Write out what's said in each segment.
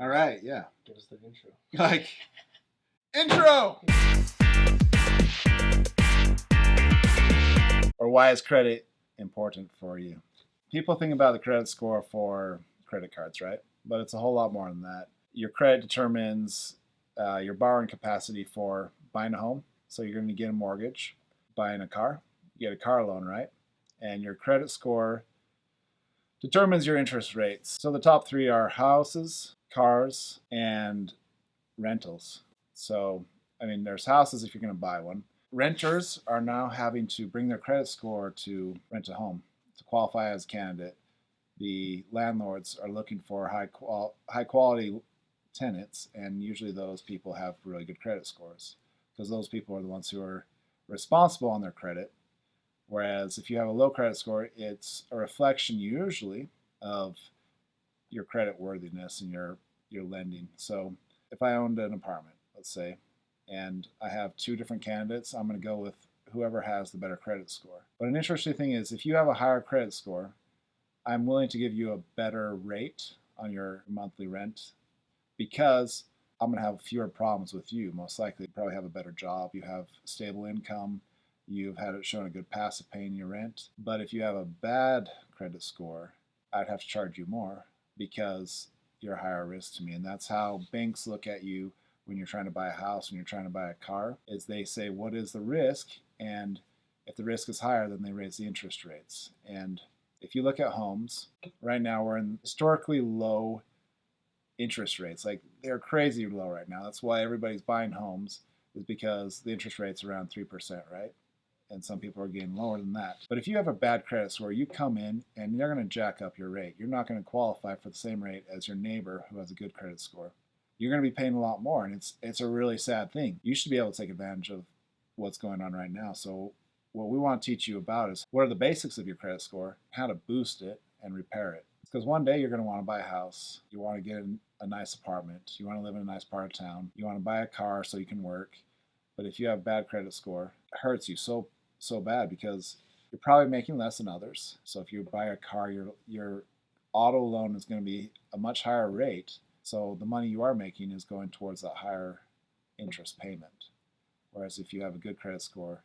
All right, yeah. Give us the intro. Like, intro! Or why is credit important for you? People think about the credit score for credit cards, right? But it's a whole lot more than that. Your credit determines your borrowing capacity for buying a home. So you're going to get a mortgage, buying a car, you get a car loan, right? And your credit score determines your interest rates. So the top three are houses, cars, and rentals. So, I mean, there's houses if you're going to buy one. Renters are now having to bring their credit score to rent a home to qualify as a candidate. The landlords are looking for high quality tenants, and usually those people have really good credit scores because those people are the ones who are responsible on their credit. Whereas if you have a low credit score, it's a reflection usually of your credit worthiness and your lending. So if I owned an apartment, let's say, and I have two different candidates, I'm going to go with whoever has the better credit score. But an interesting thing is if you have a higher credit score, I'm willing to give you a better rate on your monthly rent because I'm going to have fewer problems with you. Most likely, you probably have a better job, you have stable income, you've had it shown a good passive paying your rent. But if you have a bad credit score, I'd have to charge you more because you're a higher risk to me. And that's how banks look at you when you're trying to buy a house, when you're trying to buy a car, is they say, what is the risk? And if the risk is higher, then they raise the interest rates. And if you look at homes, right now we're in historically low interest rates. Like they're crazy low right now. That's why everybody's buying homes, is because the interest rate's around 3%, right? And some people are getting lower than that. But if you have a bad credit score, you come in and they're going to jack up your rate. You're not going to qualify for the same rate as your neighbor who has a good credit score. You're going to be paying a lot more, and it's a really sad thing. You should be able to take advantage of what's going on right now. So what we want to teach you about is what are the basics of your credit score, how to boost it and repair it. Because one day you're going to want to buy a house, you want to get a nice apartment, you want to live in a nice part of town, you want to buy a car so you can work. But if you have bad credit score, it hurts you so bad because you're probably making less than others. So if you buy a car, your auto loan is going to be a much higher rate. So the money you are making is going towards that higher interest payment. Whereas if you have a good credit score,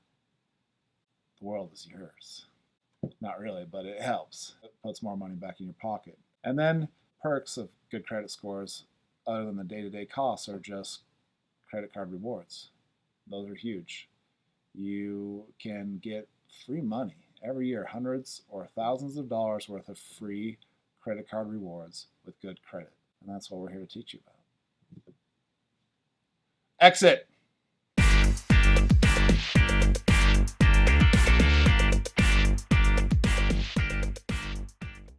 the world is yours. Not really, but it helps. It puts more money back in your pocket. And then perks of good credit scores, other than the day-to-day costs, are just credit card rewards. Those are huge. You can get free money every year, hundreds or thousands of dollars worth of free credit card rewards with good credit. And that's what we're here to teach you about. Exit!